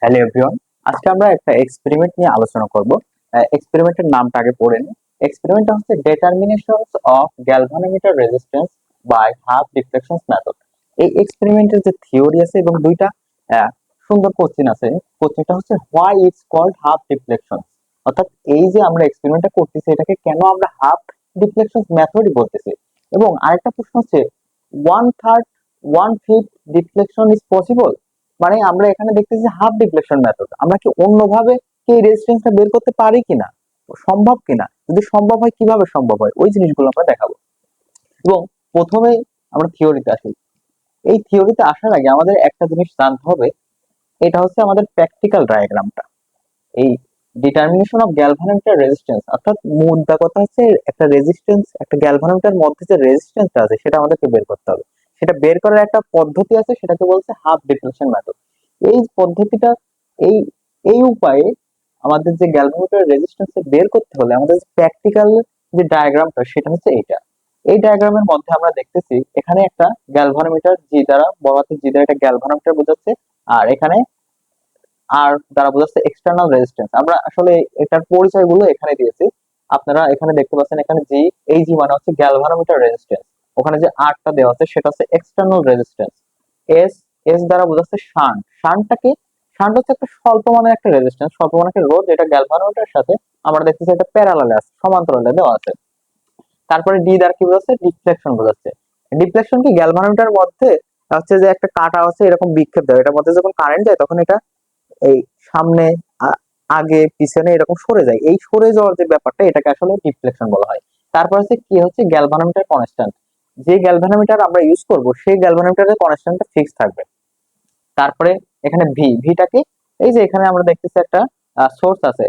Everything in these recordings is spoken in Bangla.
হ্যালো এভরিওয়ান, আজকে আমরা একটা এক্সপেরিমেন্ট নিয়ে আলোচনা করব। এক্সপেরিমেন্টের নামটা আগে পড়ে নিই। এক্সপেরিমেন্টটা হচ্ছে determinations of galvanometer resistance by half deflections method. এই এক্সপেরিমেন্টের যে থিওরি আছে এবং দুইটা সুন্দর কোশ্চেন আছে। কোশ্চেনটা হচ্ছে why it's called half deflection, অর্থাৎ এই যে আমরা এক্সপেরিমেন্টটা করতেছি এটাকে কেন আমরা হাফ ডিফ্লেকশন মেথডই বলতেছি। এবং আরেকটা প্রশ্ন হচ্ছে one third one fifth deflection is possible, মানে আমরা এখানে দেখতেছি হাফ ডিফ্লেকশন মেথড, আমরা কি অন্যভাবে কি রেজিস্ট্যান্সটা বের করতে পারি কিনা, সম্ভব কিনা, যদি সম্ভব হয় কিভাবে সম্ভব হয়, ওই জিনিসগুলো আমরা দেখাবো। এবং প্রথমেই আমরা থিওরিতে আসি। এই থিওরিতে আসার আগে আমাদের একটা জিনিস জানতে হবে, এটা হচ্ছে আমাদের প্র্যাকটিক্যাল ডায়াগ্রামটা। এই ডিটারমিনেশন অফ গ্যালভানোমিটার রেজিস্ট্যান্স, অর্থাৎ মুদ্রা কথা হচ্ছে একটা রেজিস্ট্যান্স, একটা গ্যালভানোমিটার মধ্যে যে রেজিস্ট্যান্সটা আছে সেটা আমাদেরকে বের করতে হবে। সেটা বের করার একটা পদ্ধতি আছে, সেটাকে বলছে হাফ ডিফ্লেকশন মেথড। এই পদ্ধতিটা, এই এই উপায়ে আমাদের যে গ্যালভানোমিটার রেজিস্ট্যান্স বের করতে হলে আমাদের প্র্যাকটিক্যাল যে ডায়াগ্রামটা সেটা হচ্ছে এইটা। এই ডায়াগ্রামের মধ্যে আমরা দেখতেছি এখানে একটা গ্যালভানোমিটার, জি দ্বারা বড় হাতের জি দ্বারা একটা গ্যালভানোমিটার বোঝাচ্ছে, আর এখানে আর দ্বারা বোঝাচ্ছে এক্সটার্নাল রেজিস্ট্যান্স। আমরা আসলে এটার পরিচয়গুলো এখানে দিয়েছি, আপনারা এখানে দেখতে পাচ্ছেন। এখানে জি, এই জি মানে হচ্ছে গ্যালভানোমিটার রেজিস্ট্যান্স। ওখানে যে আরটা দেওয়া আছে সেটা হচ্ছে এক্সটার্নাল রেজিস্ট্যান্স। এস, এস দ্বারা বোঝাচ্ছে শান্ট। শান্টটাকে, শান্ট হচ্ছে একটা স্বল্প মানের একটা রেজিস্ট্যান্স, স্বল্প মানের একটা রোধ, যেটা গ্যালভানোমিটারের সাথে আমরা দেখতেছি এটা প্যারালালে আছে, সমান্তরালে দেওয়া আছে। তারপরে ডি দ্বারা কি বোঝাচ্ছে, ডিফ্লেকশন বোঝাচ্ছে। ডিফ্লেকশন কি, গ্যালভানোমিটারের মধ্যে হচ্ছে যে একটা কাটা আছে এরকম বিক্ষেপ দেয়, এটার মধ্যে যখন কারেন্ট যায় তখন এটা এই সামনে, আগে পিছনে এরকম সরে যায়। এই সরে যাওয়ার যে ব্যাপারটা এটাকে আসলে ডিফ্লেকশন বলা হয়। তারপর হচ্ছে কি হচ্ছে গ্যালভানোমিটার কনস্ট্যান্ট। যে গ্যালভানোমিটার আমরা ইউজ করব সেই গ্যালভানোমিটারের কনস্ট্যান্টটা ফিক্স থাকবে। তারপরে এখানে ভি, ভিটাকে এই যে এখানে আমরা দেখতেছি একটা সোর্স আছে,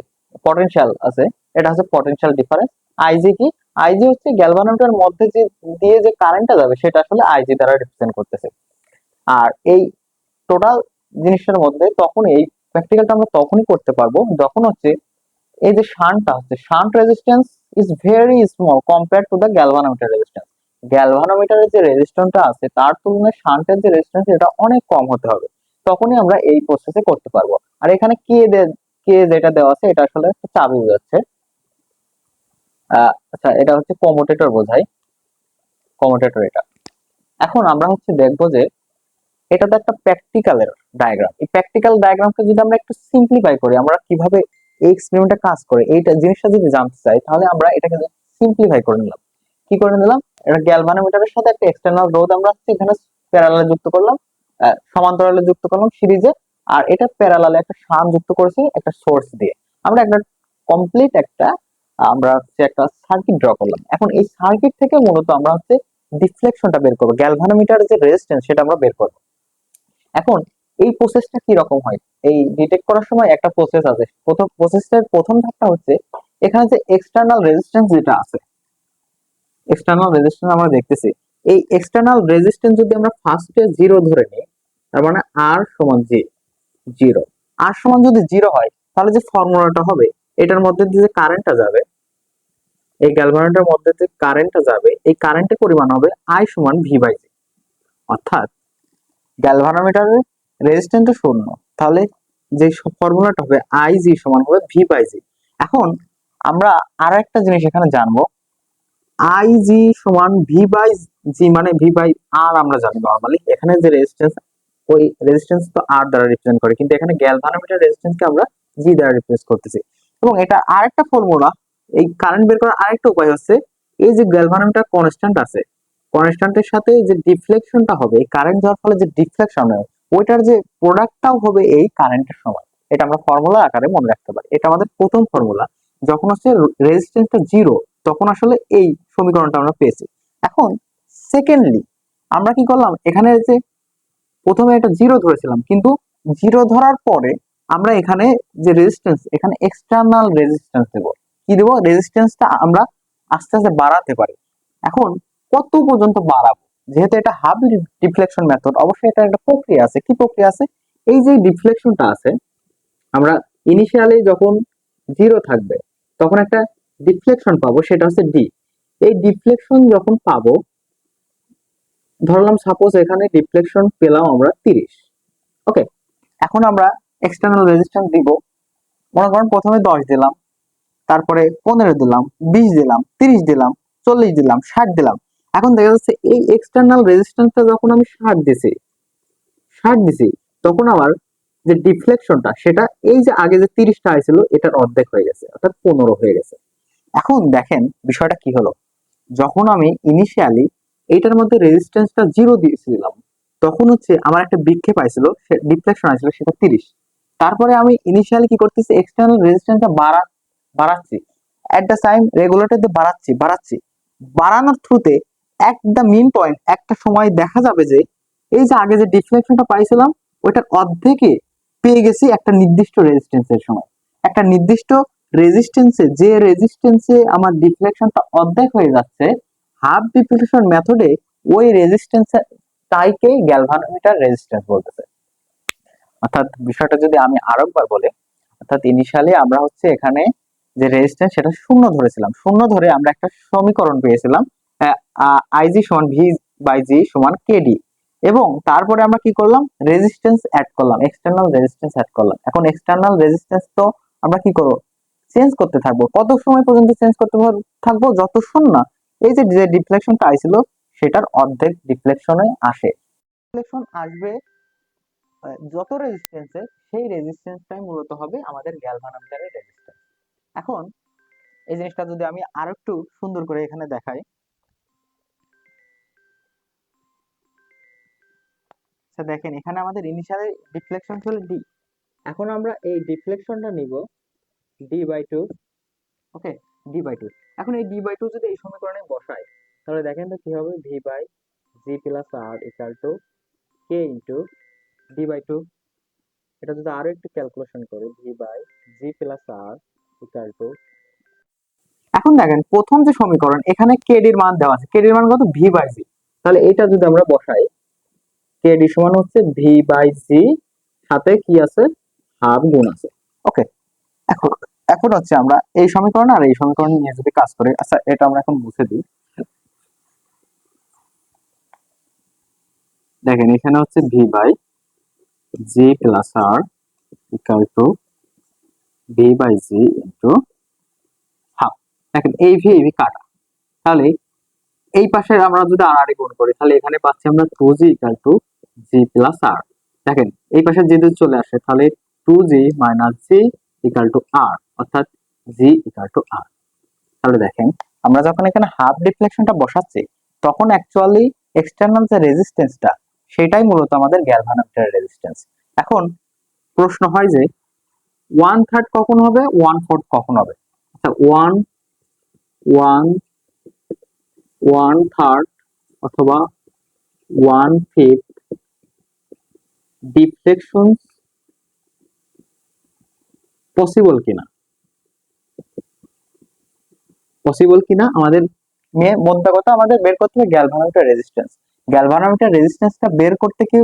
পটেনশিয়াল আছে, এটা হচ্ছে পটেনশিয়াল ডিফারেন্স। আইজি কি, আইজি হচ্ছে গ্যালভানোমিটারের মধ্যে যে দিয়ে যে কারেন্টটা যাবে সেটা আসলে আইজি দ্বারা রিপ্রেজেন্ট করতেছে। আর এই টোটাল জিনিসটার মধ্যে তখন এই প্র্যাকটিক্যালটা আমরা তখনই করতে পারবো যখন হচ্ছে এই যে শান্টটা হচ্ছে, shunt resistance is very small compare to the galvanometer resistance. গ্যালভানোমিটারের যে রেজিস্ট্যান্সটা আছে তার তুলনায় শান্টের যে রেজিস্ট্যান্স এটা অনেক কম হতে হবে, তখনই আমরা এই প্রসেসে করতে পারবো। আর এখানে কে যেটা দেওয়া আছে এটা আসলে একটা চাবি বোঝাচ্ছে। আচ্ছা, এটা হচ্ছে কমোটেটর বোঝায়, কমোটেটর এটা। এখন আমরা হচ্ছে দেখবো যে এটা তো একটা প্র্যাকটিক্যালের ডায়াগ্রাম। এই প্র্যাকটিক্যাল ডায়াগ্রামকে যদি আমরা একটু সিম্পলিফাই করি, আমরা কিভাবে এই এক্সপেরিমেন্টটা কাজ করে এইটা জিনিসটা যদি জানতে চাই, তাহলে আমরা এটাকে সিম্পলিফাই করে নিলাম। কি করে নিলাম, এটা গ্যালভানোমিটারের সাথে একটা এক্সটার্নাল রোধ আমরা এখানে প্যারালালে যুক্ত করলাম, সমান্তরালে যুক্ত করলাম সিরিজে, আর এটা প্যারালালে একটা শান্ট যুক্ত করেছি একটা সোর্স দিয়ে। আমরা একটা কমপ্লিট একটা, আমরা হচ্ছে একটা সার্কিট ড্র করলাম। এখন এই সার্কিট থেকে মূলত আমরা হচ্ছে ডিফ্লেকশনটা বের করবো, গ্যালভানোমিটারের যে রেজিস্ট্যান্স সেটা আমরা বের করবো। এখন এই প্রসেসটা কি রকম হয়, এই ডিটেক্ট করার সময় একটা প্রসেস আছে। প্রথম প্রসেসের প্রথম ধাপটা হচ্ছে এখানে যে এক্সটার্নাল রেজিস্ট্যান্স যেটা আছে, এক্সটার্নাল রেজিস্ট্যান্স আমরা দেখতেছি। এই এক্সটার্নাল রেজিস্ট্যান্স যদি আমরা ফার্স্টে জিরো ধরে নিই, তার মানে আর সমান জি, জিরো। আর সমান যদি জিরো হয় তাহলে যে ফর্মুলাটা হবে, এটার মধ্যে দিয়ে যে কারেন্টটা যাবে, এই গ্যালভানোমিটারের মধ্যে যে কারেন্টটা যাবে এই কারেন্টের পরিমাণ হবে আই সমান ভি বাই জি। অর্থাৎ গ্যালভানোমিটারের রেজিস্ট্যান্সটা শূন্য, তাহলে যে ফর্মুলাটা হবে আই জি সমান হবে ভি বাই জি। এখন আমরা আর একটা জিনিস এখানে জানবো, আই জি সমান ভি বাই জি, মানে ভি বাই আর আমরা জানি নরমালি। এখানে যে রেজিস্ট্যান্স, ওই রেজিস্ট্যান্স তো আর দ্বারা রিপ্রেজেন্ট করে, কিন্তু এখানে গ্যালভানোমিটার রেজিস্ট্যান্সকে আমরা জি দ্বারা রিপ্রেজেন্ট করতেছি। এবং এটা আরেকটা ফর্মুলা, এই কারেন্ট বের করার আরেকটা উপায় হচ্ছে এই যে গ্যালভানোমিটার কনস্ট্যান্ট আছে, কনস্ট্যান্টের সাথে যে ডিফ্লেকশনটা হবে, এই কারেন্ট যাওয়ার ফলে যে ডিফ্লেকশন হয় ওইটার যে প্রোডাক্টটাও হবে এই কারেন্টের সময়। এটা আমরা ফর্মুলা আকারে মনে রাখতে পারি। এটা আমাদের প্রথম ফর্মুলা। যখন হচ্ছে রেজিস্ট্যান্সটা জিরো তখন আসলে এই সমীকরণটা আমরা পেয়েছি। এখন সেকেন্ডলি আমরা কি করলাম, এখানে যে প্রথমে একটা জিরো ধরেছিলাম, কিন্তু জিরো ধরার পরে আমরা এখানে যে রেজিস্ট্যান্স, এখানে এক্সটার্নাল রেজিস্ট্যান্স দেব। কি দেবো, রেজিস্ট্যান্সটা আমরা আস্তে আস্তে বাড়াতে পারি। এখন কত পর্যন্ত বাড়াবো, যেহেতু এটা হাফ ডিফ্লেকশন মেথড, অবশ্যই এটা একটা প্রক্রিয়া আছে। কি প্রক্রিয়া আছে, এই যে ডিফ্লেকশনটা আছে, আমরা ইনিশিয়ালি যখন জিরো থাকবে তখন একটা ডিফ্লেকশন পাবো, সেটা হচ্ছে ডি। এই ডিফ্লেকশন যখন পাবো, ধরলাম সাপোজ এখানে ডিফ্লেকশন পেলাম আমরা 30। ওকে, এখন আমরা এক্সটার্নাল রেজিস্ট্যান্স দিব, মনে করেন প্রথমে 10 দিলাম, তারপরে 15 দিলাম, 20 দিলাম, 30 দিলাম, 40 দিলাম, 60 দিলাম। এখন দেখা যাচ্ছে এই এক্সটার্নাল রেজিস্ট্যান্সটা যখন আমি 60 দিছি তখন আমার যে ডিফ্লেকশনটা সেটা এই যে আগে যে 30টা আইছিল এটার অর্ধেক হয়ে গেছে, অর্থাৎ 15 হয়ে গেছে। এখন দেখেন বিষয়টা কি হলো, যখন আমি ইনিশিয়ালি এইটার মধ্যে রেজিস্ট্যান্সটা 0 দিয়েছিলাম তখন হচ্ছে আমার একটা বিক্ষেপ আইছিল, ডিফ্লেকশন আইছিল সেটা 30। তারপরে আমি ইনিশিয়ালি কি করতেছি, এক্সটার্নাল রেজিস্ট্যান্সটা বাড়াচ্ছি, এট দ্য টাইম রেগুলেটর দিয়ে বাড়াচ্ছি, বাড়ানোর থ্রুতে একটা মেইন পয়েন্ট একটা সময় দেখা যাবে যে এই যে আগে যে ডিফ্লেকশনটা পাইছিলাম ওইটার অর্ধেকে পেয়ে গেছি একটা নির্দিষ্ট রেজিস্ট্যান্সের সময়। একটা নির্দিষ্ট রেজিস্ট্যান্সে, যে রেজিস্ট্যান্সে আমার ডিফ্লেকশনটা অর্ধেক হয়ে যাচ্ছে, হাফ ডিফ্লেকশন মেথডে ওই রেজিস্ট্যান্স টাইকে গ্যালভানোমিটার রেজিস্ট্যান্স বলতেছে। অর্থাৎ বিষয়টা যদি আমি আরেকবার বলি, অর্থাৎ ইনিশিয়ালি আমরা হচ্ছে এখানে যে রেজিস্ট্যান্স সেটা শূন্য ধরেছিলাম, শূন্য ধরে আমরা একটা সমীকরণ পেয়েছিলাম আইজি সমান ভি বাই জি সমান কেডি, এবং তারপরে আমরা কি করলাম, রেজিস্ট্যান্স অ্যাড করলাম, এক্সটার্নাল রেজিস্ট্যান্স অ্যাড করলাম। এখন এক্সটার্নাল রেজিস্ট্যান্স তো আমরা কি করব, চেঞ্জ করতে থাকবো। কত সময় পর্যন্ত চেঞ্জ করতে থাকবো, যতক্ষণ না এই যে যে ডিফ্লেকশনটা আইছিল সেটার অর্ধেক ডিফ্লেকশনে আসে। ডিফ্লেকশন আসবে যত রেজিস্ট্যান্সে, সেই রেজিস্ট্যান্সটাই মূলত হবে আমাদের গ্যালভানোমিটারের রেজিস্ট্যান্স। এখন এই জিনিসটা যদি আমি আরেকটু সুন্দর করে এখানে দেখাই, দেখেন এখানে আমাদের ইনিশিয়াল ডিফ্লেকশন ছিল ডি, এখন আমরা এই ডিফ্লেকশনটা নিব d/2, ওকে, d/2। এখন এই d/2 যদি এই সমীকরণে বসাই তাহলে দেখেন তো কি হবে, V by G plus R equal to K into d/2। এটা যদি আরো একটু ক্যালকুলেশন করি, V by G plus R equal to, এখন দেখেন প্রথম যে সমীকরণ এখানে কেডির মান দেওয়া আছে, কেডির মান কত, ভি বাই জি। তাহলে এটা যদি আমরা বসাই, কেডি সমান হচ্ছে ভি বাই জি, সাথে কি আছে, হাফ গুণ আছে, ওকে। এখন এখন হচ্ছে আমরা এই সমীকরণ আর এই সমীকরণ নিয়ে যদি কাজ করি, আচ্ছা এটা আমরা এখন মুছে দিই। দেখেন এখানে হচ্ছে V by G plus R equal to V by G into half. দেখেন এই ভি এই ভি কাটা, তাহলে এই পাশে আমরা যদি আর আর গুণ করি তাহলে এখানে পাচ্ছি আমরা 2g equal to G plus R. দেখেন এই পাশে যদি চলে আসে তাহলে 2g minus G equal to R, অর্থাৎ জি ইকুয়াল টু আর। তাহলে দেখেন আমরা যখন এখানে হাফ ডিফ্লেকশনটা বসাচ্ছি তখন অ্যাকচুয়ালি এক্সটার্নাল যে রেজিস্ট্যান্সটা সেটাই মূলত আমাদের গ্যালভানোমিটারের রেজিস্ট্যান্স। এখন প্রশ্ন হয় যে 1/3 কখন হবে, 1/4 কখন হবে? আচ্ছা, 1/3 অথবা 1/5 ডিফ্লেকশন পসিবল কিনা, আমাদের মোদ্দা কথা আমাদের বের করতে হবে গ্যালভানোমিটার রেজিস্ট্যান্স। গ্যালভানোমিটার রেজিস্ট্যান্সটা বের করতে কি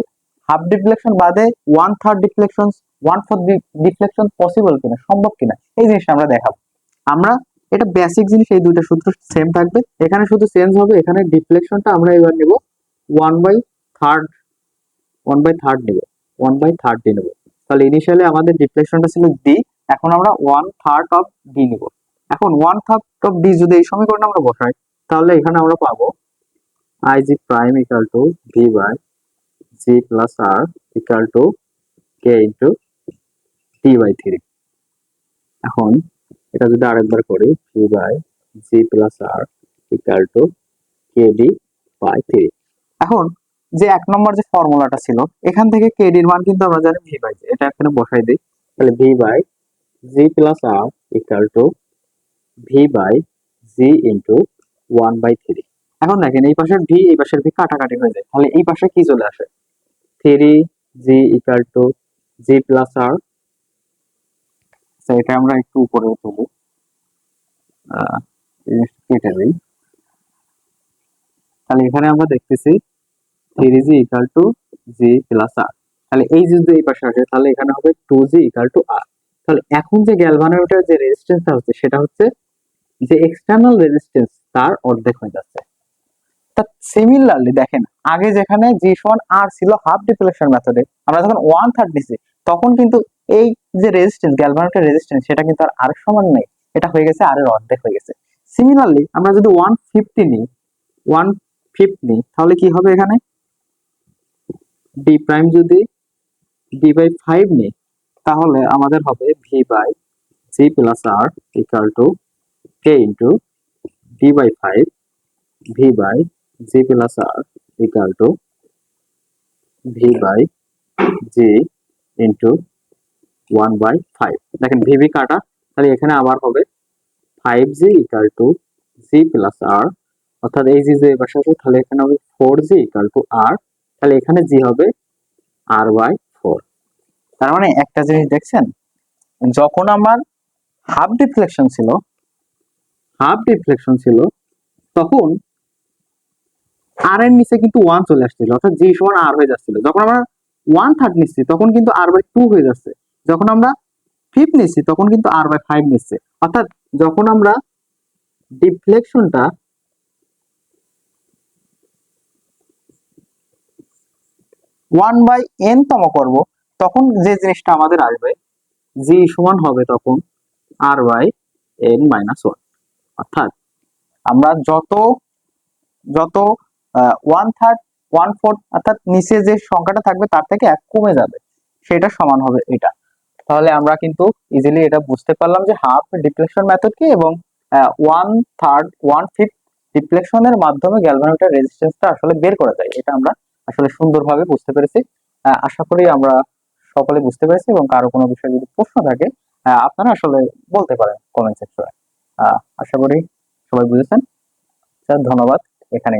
হাফ ডিফ্লেকশন বাদে 1/3 ডিফ্লেকশন, 1/4 ডিফ্লেকশন পসিবল কিনা, সম্ভব কিনা, এই জিনিসটা আমরা দেখাবো। আমরা এটা বেসিক জিনিস, এই দুইটা সূত্র সেম থাকবে, এখানে শুধু চেঞ্জ হবে, এখানে ডিফ্লেকশনটা আমরা এবার নেব 1/3, 1/3 নেব, 1/3 ডি নেব। তাহলে ইনিশিয়ালি আমাদের ডিফ্লেকশনটা ছিল ডি, এখন আমরা 1/3 অফ ডি নেব। এখন 1/3 অফ ডি যদি এই সমীকরণে আমরা বসাই তাহলে এখানে আমরা পাবো I G prime equal to V by G plus R equal to K into d/3। এখন এটা যদি আরেকবার করি, V by G plus R equal to K D. এখন যে 1 নম্বর যে ফর্মুলাটা ছিল এখান থেকে কেডি এর মান কিন্তু আমরা জানি ভি বাই জি, এটা এখানে বসাই দিই, তাহলে V by G plus R equal to V by G into 1/3। এখন দেখেন এই পাশের ভি এই পাশের ভি কাটাকাটি হয়ে যায়, তাহলে এই পাশে কি চলে আসে, 3g equal to G plus R. এটা আমরা একটু উপরে তুলি, কেটে দিই, তাহলে এখানে আমরা দেখতেছি 3g equal to G plus R. তাহলে এই যদি এই পাশে আসে তাহলে এখানে হবে 2g ইকুয়াল টু আর। তাহলে এখন যে গ্যালভানোমিটার যে রেজিস্ট্যান্সটা হচ্ছে সেটা হচ্ছে যে এক্সটার্নাল রেজিস্ট্যান্স তার অর্ধেক হয়ে যাচ্ছে। তা সিমিলারলি দেখেন আগে যেখানে জি সমান আর ছিল হাফ ডিফ্লেকশন মেথডে, আমরা যখন 1/3 নিছি তখন কিন্তু এই যে রেজিস্ট্যান্স, গ্যালভানোমিটার রেজিস্ট্যান্স, সেটা কিন্তু আর আর সমান নেই, এটা হয়ে গেছে আর এর অর্ধেক হয়ে গেছে। সিমিলারলি আমরা যদি 150 নিই, 1/5 নিই, তাহলে কি হবে এখানে ডি প্রাইম যদি d/5 নিই, তাহলে আমাদের হবে v/g+r equal to k into d/5 v/g+r equal to v/g into 1/5। দেখেন ভিভি কাটা, তাহলে এখানে আবার হবে 5g ইকুয়াল টু g+r, অর্থাৎ এই যে পাশে আছে, তাহলে এখানে হবে 4g ইকুয়াল টু r, তাহলে এখানে g হবে r/4। তার মানে একটা জিনিস দেখছেন, যখন আমার হাফ ডিফ্লেকশন ছিল তখন আর এর নিচে কিন্তু 1 চলে আসছিল, অর্থাৎ জি সমান আর হয়ে যাচ্ছিল। যখন আমরা 1/3 নিচ্ছি তখন কিন্তু r/2 হয়ে যাচ্ছে। যখন আমরা 5 নিচ্ছি তখন কিন্তু r/5 নিচ্ছে। অর্থাৎ যখন আমরা ডিফ্লেকশনটা 1/n তম করব, তখন যে জিনিসটা আমাদের আসবে, জি সমান হবে তখন r/n-1। অর্থাৎ আমরা যত যত 1/3 1/4 অর্থাৎ নিচে যে সংখ্যাটা থাকবে তার থেকে 1 কমে যাবে, সেটা সমান হবে এটা। তাহলে আমরা কিন্তু ইজিলি এটা বুঝতে পারলাম যে হাফ ডিফ্লেকশন মেথড কি, এবং 1/3 1/5 ডিফ্লেকশনের মাধ্যমে গ্যালভানোমিটার রেজিস্ট্যান্সটা আসলে বের করা যায়। এটা আমরা আসলে সুন্দরভাবে বুঝতে পেরেছি। আশা করি আমরা সকলে বুঝতে পেরেছি, এবং কারো কোনো বিষয়ে যদি প্রশ্ন থাকে আপনারা আসলে বলতে পারেন কমেন্ট সেকশনে। আশা করি সবাই বুঝেছেন। স্যার ধন্যবাদ, এখানে